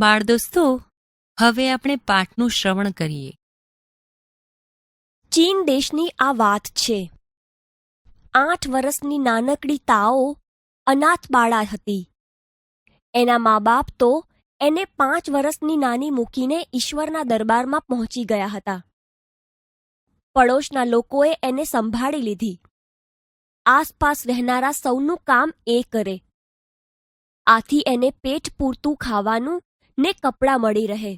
બાળદોસ્તો, હવે આપણે પાઠનું શ્રવણ કરીએ. ચીન દેશની આ વાત છે. 8 વર્ષની નાનકડી તાઓ અનાથ બાળા હતી. એના મા બાપ તો એને 5 વર્ષની નાની મૂકીને ઈશ્વરના દરબારમાં પહોંચી ગયા હતા. પડોશના લોકોએ એને સંભાળી લીધી. આસપાસ રહેનારા સૌનું કામ એ કરે. આથી એને પેટ પૂરતું ખાવાનું ને કપડાં મળી રહે.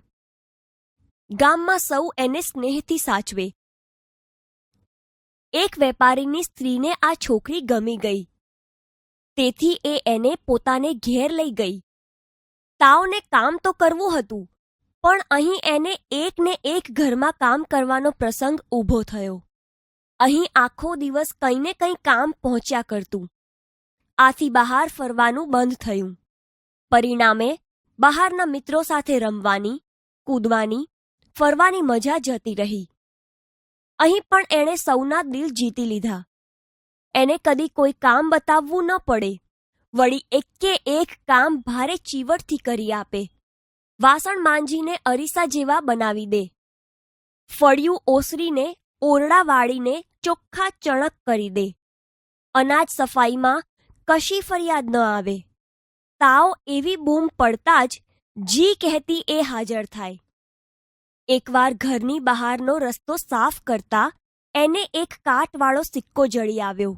ગામમાં સૌ એને સ્નેહથી સાચવે. એક વેપારીની સ્ત્રીને આ છોકરી ગમી ગઈ. તેથી એ એને પોતાને ઘેર લઈ ગઈ. તાવને કામ તો કરવું હતું, પણ અહીં એને એકને એક ઘરમાં કામ કરવાનો પ્રસંગ ઊભો થયો. અહીં આખો દિવસ કંઈ ને કંઈ કામ પહોંચ્યા કરતું. આથી બહાર ફરવાનું બંધ થયું. પરિણામે બહારના મિત્રો સાથે રમવાની, કૂદવાની, ફરવાની મજા જતી રહી. અહીં પણ એણે સૌના દિલ જીતી લીધા. એને કદી કોઈ કામ બતાવવું ન પડે. વળી એકે એક કામ ભારે ચીવટથી કરી આપે. વાસણ માંજીને અરીસા જેવા બનાવી દે. ફળિયું ઓસરીને ઓરડા વાળીને ચોખ્ખા ચણક કરી દે. અનાજ સફાઈમાં કશી ફરિયાદ ન આવે. તાવ એવી બૂમ પડતા જ જી કહેતી એ હાજર થાય. એકવાર ઘરની બહારનો રસ્તો સાફ કરતા એને એક કાટવાળો સિક્કો જડી આવ્યો.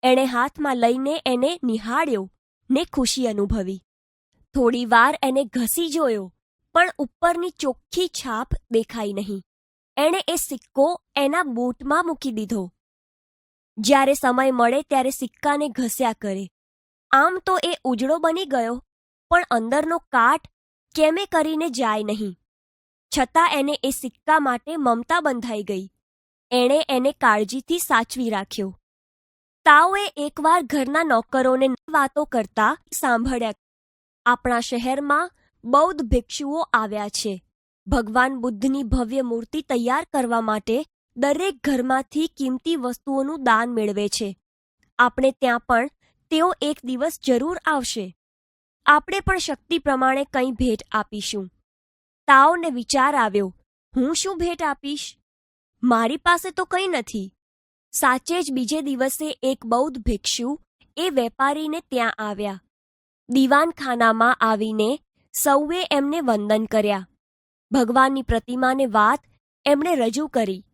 એણે હાથમાં લઈને એને નિહાળ્યો ને ખુશી અનુભવી. થોડી વાર એને ઘસી જોયો, પણ ઉપરની ચોખ્ખી છાપ દેખાઈ નહીં. એણે એ સિક્કો એના બૂટમાં મૂકી દીધો. જ્યારે સમય મળે ત્યારે સિક્કાને ઘસ્યા કરે. આમ તો એ ઉજળો બની ગયો, પણ અંદરનો કાટ કેમે કરીને જાય નહીં. છતાં એને એ સિક્કા માટે મમતા બંધાઈ ગઈ. એણે એને કાળજીથી સાચવી રાખ્યો. તાઓએ એકવાર ઘરના નોકરોને વાતો કરતા સાંભળ્યા. આપણા શહેરમાં બૌદ્ધ ભિક્ષુઓ આવ્યા છે. ભગવાન બુદ્ધની ભવ્ય મૂર્તિ તૈયાર કરવા માટે દરેક ઘરમાંથી કિંમતી વસ્તુઓનું દાન મેળવે છે. આપણે ત્યાં પણ તેઓ એક દિવસ જરૂર આવશે. આપણે પણ શક્તિ પ્રમાણે કંઈ ભેટ આપીશું. તાઓને વિચાર આવ્યો, હું શું ભેટ આપીશ? મારી પાસે તો કંઈ નથી. સાચે જ બીજે દિવસે એક બૌદ્ધ ભિક્ષુ એ વેપારીને ત્યાં આવ્યા. દીવાનખાનામાં આવીને સૌએ એમને વંદન કર્યા. ભગવાનની પ્રતિમાને વાત એમણે રજૂ કરી.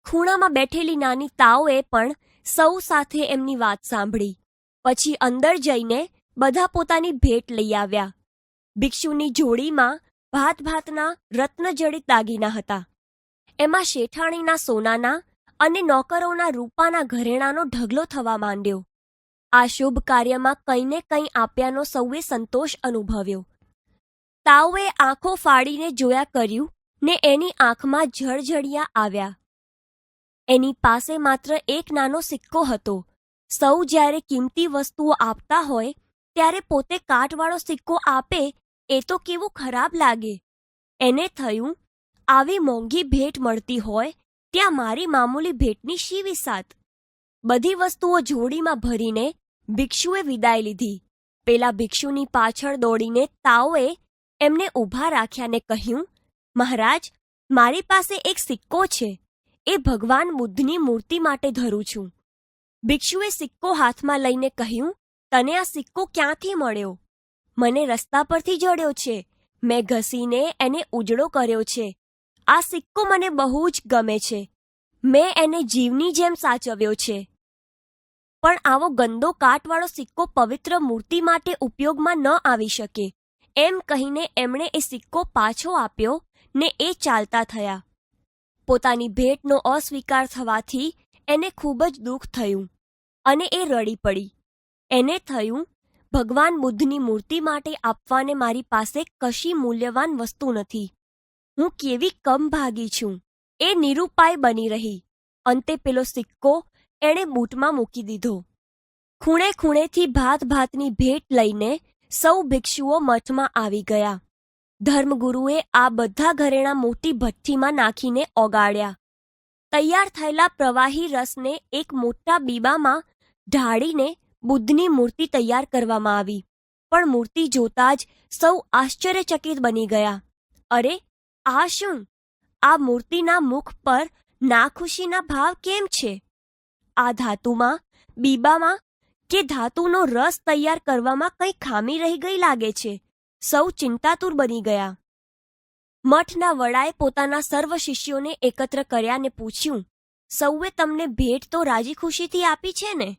ખૂણામાં બેઠેલી નાની તાઓએ પણ સૌ સાથે એમની વાત સાંભળી. પછી અંદર જઈને બધા પોતાની ભેટ લઈ આવ્યા. ભિક્ષુની જોડીમાં ભાતના રત્નજડિત દાગીના હતા. એમાં શેઠાણીના સોનાના અને નોકરોના રૂપાના ઘરેણાંનો ઢગલો થવા માંડ્યો. આ શુભ કાર્યમાં કંઈ ને કંઈ આપ્યાનો સૌએ સંતોષ અનુભવ્યો. તાઓએ આંખો ફાડીને જોયા કર્યું ને એની આંખમાં જળજળિયા આવ્યા. એની પાસે માત્ર એક નાનો સિક્કો હતો. સૌ જ્યારે કિંમતી વસ્તુઓ આપતા હોય ત્યારે પોતે કાટવાળો સિક્કો આપે એ તો કેવું ખરાબ લાગે. એને થયું, આવી મોંઘી ભેટ મળતી હોય ત્યાં મારી મામૂલી ભેટની શી વિસાત. બધી વસ્તુઓ જોડીમાં ભરીને ભિક્ષુએ વિદાય લીધી. પેલા ભિક્ષુની પાછળ દોડીને તાઓએ એમને ઊભા રાખ્યા ને કહ્યું, મહારાજ, મારી પાસે એક સિક્કો છે. એ ભગવાન બુદ્ધની મૂર્તિ માટે ધરું છું. ભિક્ષુએ સિક્કો હાથમાં લઈને કહ્યું, તને આ સિક્કો ક્યાંથી મળ્યો? મને રસ્તા પરથી જડ્યો છે. મેં ઘસીને એને ઉજળો કર્યો છે. આ સિક્કો મને બહુ જ ગમે છે. મેં એને જીવની જેમ સાચવ્યો છે. પણ આવો ગંદો કાટવાળો સિક્કો પવિત્ર મૂર્તિ માટે ઉપયોગમાં ન આવી શકે. એમ કહીને એમણે એ સિક્કો પાછો આપ્યો ને એ ચાલતા થયા. પોતાની ભેટનો અસ્વીકાર થવાથી એને ખૂબ જ દુઃખ થયું અને એ રડી પડી. એને થયું, ભગવાન બુદ્ધની મૂર્તિ માટે આપવાને મારી પાસે કશી મૂલ્યવાન વસ્તુ નથી. હું કેવી કમભાગી છું. એ નિરુપાય બની રહી. અંતે પેલો સિક્કો એણે બૂટમાં મૂકી દીધો. ખૂણે ખૂણેથી ભાતની ભેટ લઈને સૌ ભિક્ષુઓ મઠમાં આવી ગયા. ધર્મગુરુએ આ બધા ઘરેણાં મોટી ભઠ્ઠીમાં નાખીને ઓગાળ્યા. તૈયાર થયેલા પ્રવાહી રસને એક મોટા બીબામાં ઢાળીને બુદ્ધની મૂર્તિ તૈયાર કરવામાં આવી. પણ મૂર્તિ જોતા જ સૌ આશ્ચર્યચકિત બની ગયા. અરે, આ શું? આ મૂર્તિના મુખ પર નાખુશીના ભાવ કેમ છે? આ ધાતુમાં, બીબામાં કે ધાતુનો રસ તૈયાર કરવામાં કંઈ ખામી રહી ગઈ લાગે છે. સૌ ચિંતાતુર બની ગયા. મઠના વડાએ પોતાના સર્વ શિષ્યોને એકત્ર કર્યા ને પૂછ્યું, સૌએ તમને ભેટ તો રાજી ખુશીથી આપી છે ને?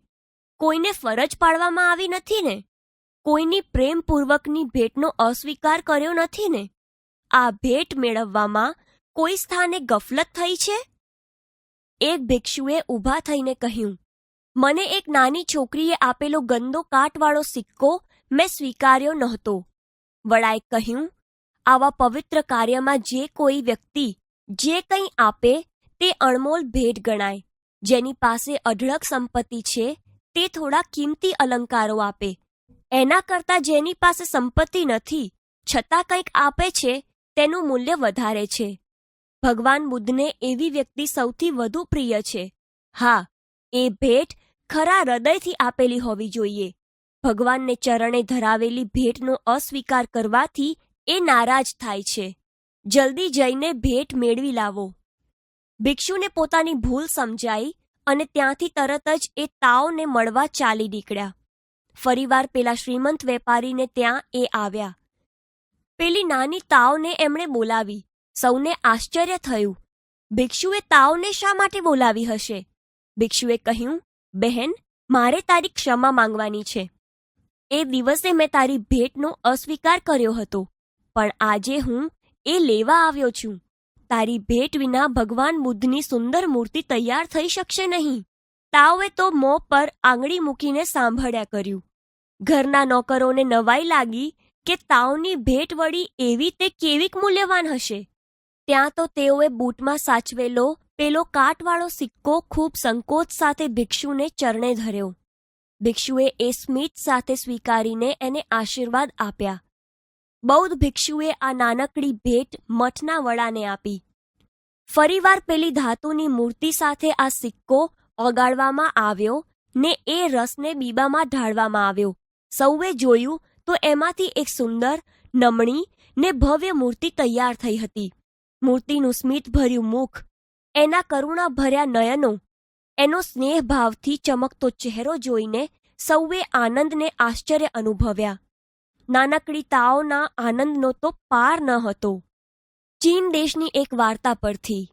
કોઈને ફરજ પાડવામાં આવી નથી ને? કોઈની પ્રેમપૂર્વકની ભેટનો અસ્વીકાર કર્યો નથી ને? આ ભેટ મેળવવામાં કોઈ સ્થાને ગફલત થઈ છે? એક ભિક્ષુએ ઊભા થઈને કહ્યું, મને એક નાની છોકરીએ આપેલો ગંદો કાટવાળો સિક્કો મેં સ્વીકાર્યો નહોતો. વડાએ કહ્યું, આવા પવિત્ર કાર્યમાં જે કોઈ વ્યક્તિ જે કંઈ આપે તે અણમોલ ભેટ ગણાય. જેની પાસે અઢળક સંપત્તિ છે તે થોડા કિંમતી અલંકારો આપે. એના કરતાં જેની પાસે સંપત્તિ નથી છતાં કંઈક આપે છે તેનું મૂલ્ય વધારે છે. ભગવાન બુદ્ધને એવી વ્યક્તિ સૌથી વધુ પ્રિય છે. હા, એ ભેટ ખરા હૃદયથી આપેલી હોવી જોઈએ. ભગવાનને ચરણે ધરાવેલી ભેટનો અસ્વીકાર કરવાથી એ નારાજ થાય છે. જલ્દી જઈને ભેટ મેળવી લાવો. ભિક્ષુને પોતાની ભૂલ સમજાઈ અને ત્યાંથી તરત જ એ તાઓને મળવા ચાલી નીકળ્યા. ફરીવાર પેલા શ્રીમંત વેપારીને ત્યાં એ આવ્યા. પેલી નાની તાઓને એમણે બોલાવી. સૌને આશ્ચર્ય થયું. ભિક્ષુએ તાઓને શા માટે બોલાવી હશે? ભિક્ષુએ કહ્યું, બહેન, મારે તારી ક્ષમા માંગવાની છે. એ દિવસે મેં તારી ભેટનો અસ્વીકાર કર્યો હતો, પણ આજે હું એ લેવા આવ્યો છું. તારી ભેટ વિના ભગવાન બુદ્ધની સુંદર મૂર્તિ તૈયાર થઈ શકશે નહીં. તાઓએ તો મોં પર આંગળી મૂકીને સાંભળ્યા કર્યું. ઘરના નોકરોને નવાઈ લાગી કે તાઓની ભેટ વળી એવી તે કેવીક મૂલ્યવાન હશે. ત્યાં તો તેઓએ બૂટમાં સાચવેલો પેલો કાટવાળો સિક્કો ખૂબ સંકોચ સાથે ભિક્ષુને ચરણે ધર્યો. ભિક્ષુએ એ સ્મિત સાથે સ્વીકારીને એને આશીર્વાદ આપ્યા. બૌદ્ધ ભિક્ષુએ આ નાનકડી ભેટ મઠના વડાને આપી. ફરીવાર પેલી ધાતુની મૂર્તિ સાથે આ સિક્કો ઓગાળવામાં આવ્યો ને એ રસને બીબામાં ઢાળવામાં આવ્યો. સૌએ જોયું તો એમાંથી એક સુંદર, નમણી ને ભવ્ય મૂર્તિ તૈયાર થઈ હતી. મૂર્તિનું સ્મિતભર્યું મુખ, એના કરુણા ભર્યા નયનો, એનો સ્નેહભાવથી ચમકતો ચહેરો જોઈને સૌએ આનંદ ને આશ્ચર્ય અનુભવ્યા. નાનકડી તાઓના આનંદનો તો પાર ન હતો. ચીન દેશની એક વાર્તા પરથી.